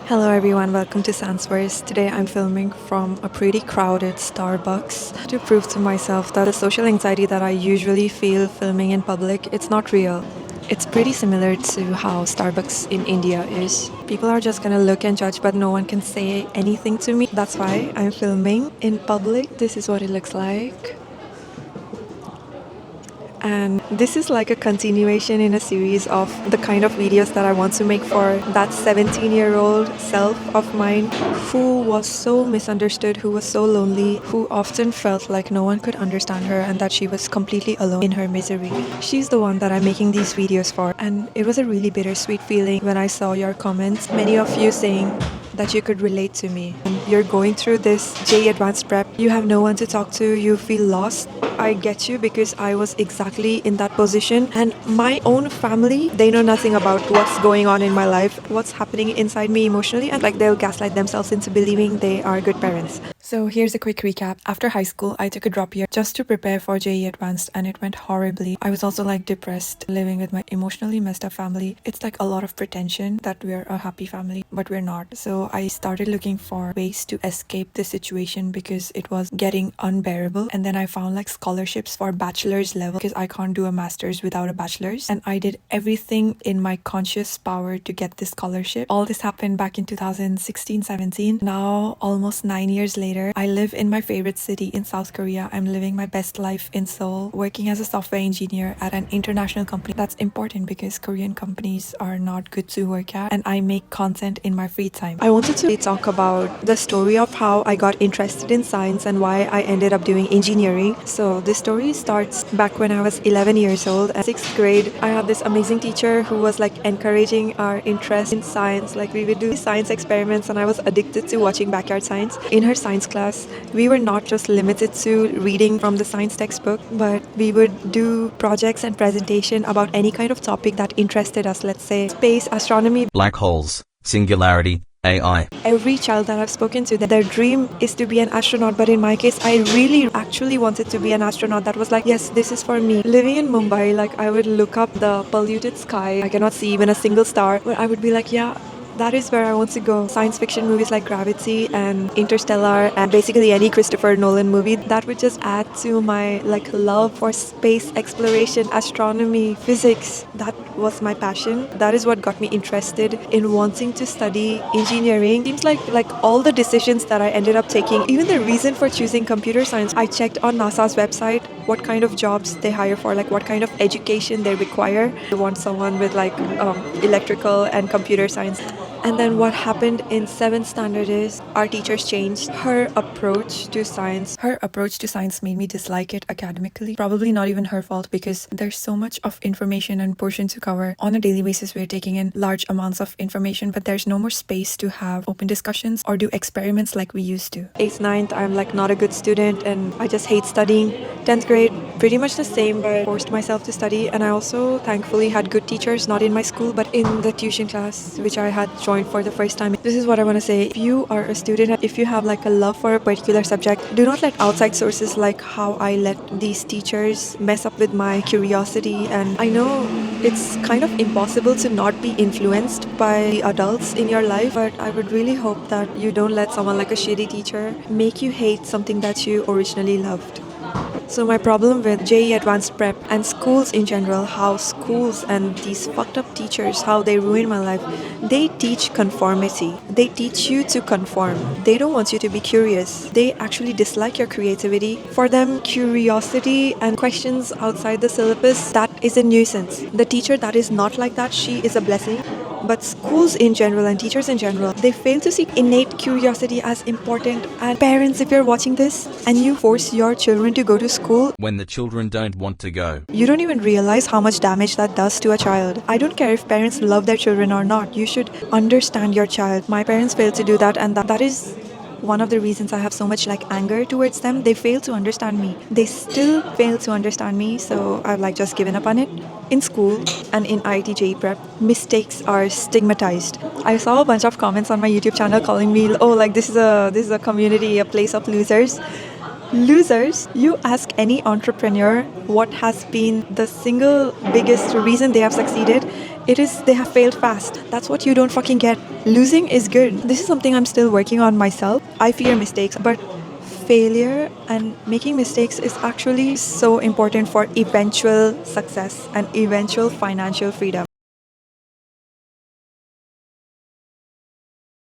Hello everyone, welcome to Sansverse. Today I'm filming from a pretty crowded Starbucks to prove to myself that the social anxiety that I usually feel filming in public, it's not real. It's pretty similar to how Starbucks in India is. People are just gonna look and judge, but no one can say anything to me. That's why I'm filming in public. This is what it looks like. And this is like a continuation in a series of the kind of videos that I want to make for that 17-year-old self of mine who was so misunderstood, who was so lonely, who often felt like no one could understand her and that she was completely alone in her misery. She's the one that I'm making these videos for, and it was a really bittersweet feeling when I saw your comments, many of you saying that you could relate to me. And you're going through this JEE advanced prep, you have no one to talk to, you feel lost. I get you because I was exactly in that position, and my own family, they know nothing about what's going on in my life, what's happening inside me emotionally, and like they'll gaslight themselves into believing they are good parents. So here's a quick recap. After high school, I took a drop year just to prepare for JEE Advanced, and it went horribly. I was also like depressed, living with my emotionally messed up family. It's like a lot of pretension that we're a happy family, but we're not. So I started looking for ways to escape the situation because it was getting unbearable. And then I found like scholarships for bachelor's level because I can't do a master's without a bachelor's. And I did everything in my conscious power to get this scholarship. All this happened back in 2016-17. Now, almost 9 years later, I live in my favorite city in South Korea. I'm living my best life in Seoul, working as a software engineer at an international company. That's important because Korean companies are not good to work at, and I make content in my free time. I wanted to talk about the story of how I got interested in science and why I ended up doing engineering. So this story starts back when I was 11 years old. At 6th grade, I had this amazing teacher who was like encouraging our interest in science. Like we would do science experiments and I was addicted to watching backyard science. In her science class, we were not just limited to reading from the science textbook, but we would do projects and presentation about any kind of topic that interested us. Let's say space, astronomy, black holes, singularity, AI. Every child that I've spoken to, their dream is to be an astronaut, but in my case, I really actually wanted to be an astronaut. That was like, yes, this is for me. Living in Mumbai, like I would look up the polluted sky, I cannot see even a single star, but I would be like, yeah, that is where I want to go. Science fiction movies like Gravity and Interstellar and basically any Christopher Nolan movie, that would just add to my like love for space exploration, astronomy, physics. That was my passion. That is what got me interested in wanting to study engineering. Seems like all the decisions that I ended up taking, even the reason for choosing computer science, I checked on NASA's website what kind of jobs they hire for, like what kind of education they require. They want someone with like electrical and computer science. And then what happened in 7th standard is our teachers changed. Her approach to science made me dislike it academically. Probably not even her fault because there's so much of information and portion to cover. On a daily basis, we're taking in large amounts of information, but there's no more space to have open discussions or do experiments like we used to. 8th, 9th, I'm like not a good student and I just hate studying. 10th grade, pretty much the same, but I forced myself to study. And I also thankfully had good teachers, not in my school, but in the tuition class, which I had joined for the first time. This is what I want to say. If you are a student, if you have like a love for a particular subject, do not let outside sources like how I let these teachers mess up with my curiosity. And I know it's kind of impossible to not be influenced by the adults in your life, but I would really hope that you don't let someone like a shitty teacher make you hate something that you originally loved. So my problem with JEE Advanced Prep and schools in general, how schools and these fucked up teachers, how they ruin my life, they teach conformity. They teach you to conform. They don't want you to be curious. They actually dislike your creativity. For them, curiosity and questions outside the syllabus, that is a nuisance. The teacher that is not like that, she is a blessing. But schools in general and teachers in general, they fail to see innate curiosity as important. And parents, if you're watching this and you force your children to go to school when the children don't want to go, you don't even realize how much damage that does to a child. I don't care if parents love their children or not. You should understand your child. My parents failed to do that, and that is one of the reasons I have so much like anger towards them. They fail to understand me. They still fail to understand me, so I've like just given up on it. In school and in IIT JEE Prep, mistakes are stigmatized. I saw a bunch of comments on my YouTube channel calling me, oh, like this is a community, a place of losers. Losers, you ask any entrepreneur what has been the single biggest reason they have succeeded. It is they have failed fast. That's what you don't fucking get. Losing is good. This is something I'm still working on myself. I fear mistakes, but failure and making mistakes is actually so important for eventual success and eventual financial freedom.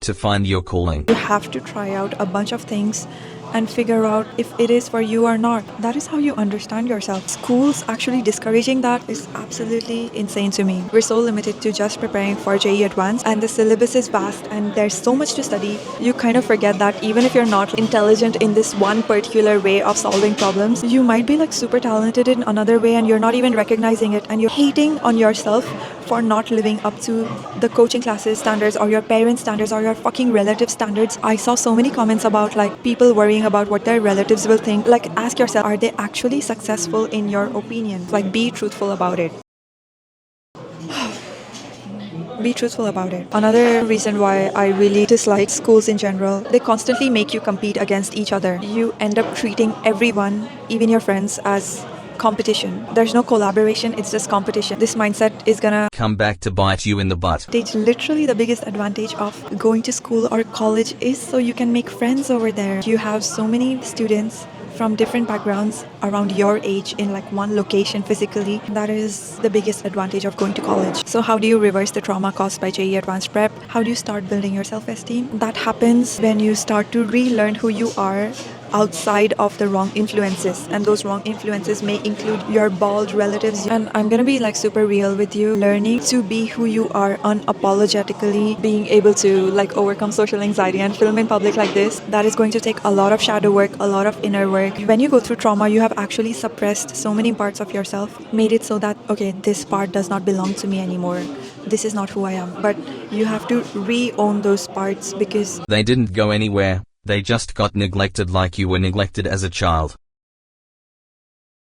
To find your calling. You have to try out a bunch of things and figure out if it is for you or not. That is how you understand yourself. Schools actually discouraging that is absolutely insane to me. We're so limited to just preparing for JEE Advanced, and the syllabus is vast and there's so much to study. You kind of forget that even if you're not intelligent in this one particular way of solving problems, you might be like super talented in another way and you're not even recognizing it, and you're hating on yourself for not living up to the coaching classes standards or your parents' standards or your fucking relative standards. I saw so many comments about like people worrying about what their relatives will think. Like, ask yourself, are they actually successful in your opinion? Like, be truthful about it. Be truthful about it. Another reason why I really dislike schools in general, they constantly make you compete against each other. You end up treating everyone, even your friends, as competition. There's no collaboration, it's just competition. This mindset is gonna Come back to bite you in the butt. literally the biggest advantage of going to school or college is so you can make friends over there. You have so many students from different backgrounds around your age in like one location physically. That is the biggest advantage of going to college. So how do you reverse the trauma caused by JEE Advanced Prep? How do you start building your self-esteem? That happens when you start to relearn who you are outside of the wrong influences, and those wrong influences may include your bald relatives. And I'm gonna be like super real with you. Learning to be who you are unapologetically, being able to like overcome social anxiety and film in public like this, that is going to take a lot of shadow work, a lot of inner work. When you go through trauma, you have actually suppressed so many parts of yourself, made it so that okay, this part does not belong to me anymore, this is not who I am. But you have to re-own those parts because They didn't go anywhere. They just got neglected like you were neglected as a child.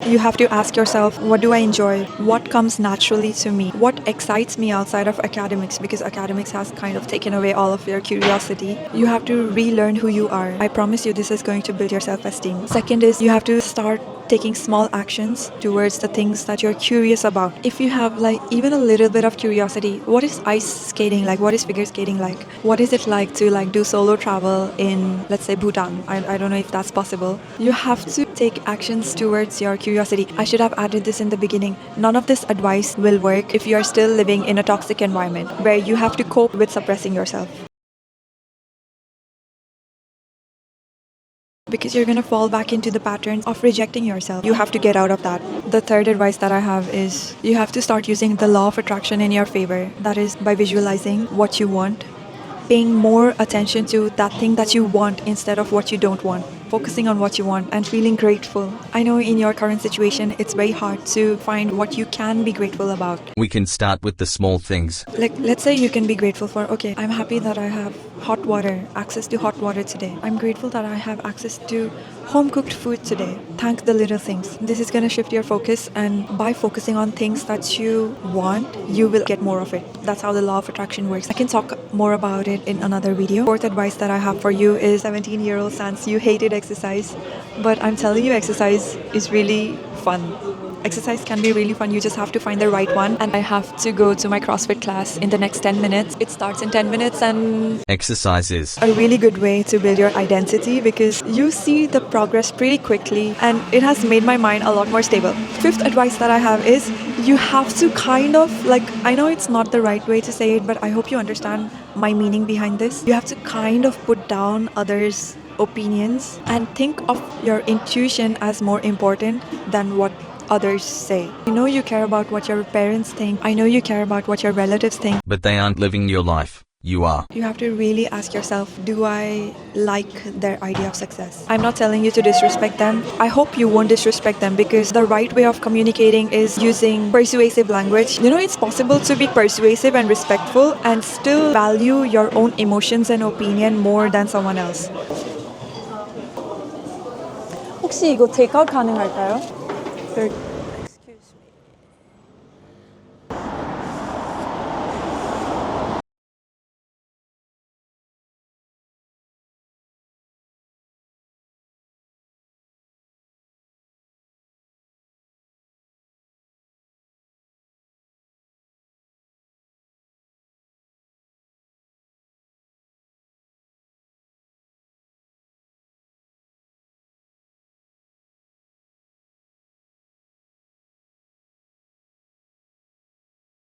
you have to ask yourself, what do I enjoy? What comes naturally to me? What excites me outside of academics? Because academics has kind of taken away all of your curiosity. You have to relearn who you are. I promise you this is going to build your self-esteem. Second is you have to start taking small actions towards the things that you're curious about. If you have like even a little bit of curiosity, what is ice skating like? What is figure skating like? What is it like to like do solo travel in, let's say, Bhutan? I don't know if that's possible. You have to take actions towards your curiosity. I should have added this in the beginning. None of this advice will work if you are still living in a toxic environment where you have to cope with suppressing yourself. Because you're going to fall back into the patterns of rejecting yourself. You have to get out of that. The third advice that I have is you have to start using the law of attraction in your favor. That is by visualizing what you want, paying more attention to that thing that you want instead of what you don't want, focusing on what you want and feeling grateful. I know in your current situation, it's very hard to find what you can be grateful about. We can start with the small things. Like, let's say you can be grateful for, okay, I'm happy that I have hot water, access to hot water today. I'm grateful that I have access to home-cooked food today. Thank the little things. This is going to shift your focus, and by focusing on things that you want, you will get more of it. That's how the law of attraction works. I can talk more about it in another video. Fourth advice that I have for you is 17-year-old Sans, you hated exercise, but I'm telling you, exercise is really fun. Exercise can be really fun. You just have to find the right one. And I have to go to my CrossFit class in the next 10 minutes. It starts in 10 minutes and Exercise is a really good way to build your identity because you see the progress pretty quickly and it has made my mind a lot more stable. Fifth advice that I have is you have to kind of like, I know it's not the right way to say it, but I hope you understand my meaning behind this. You have to kind of put down others' opinions and think of your intuition as more important than what others say. I know you care about what your parents think. I know you care about what your relatives think. but they aren't living your life. You are. You have to really ask yourself, do I like their idea of success? I'm not telling you to disrespect them. I hope you won't disrespect them because the right way of communicating is using persuasive language. You know, it's possible to be persuasive and respectful and still value your own emotions and opinion more than someone else. 혹시 이거 테이크아웃 가능할까요?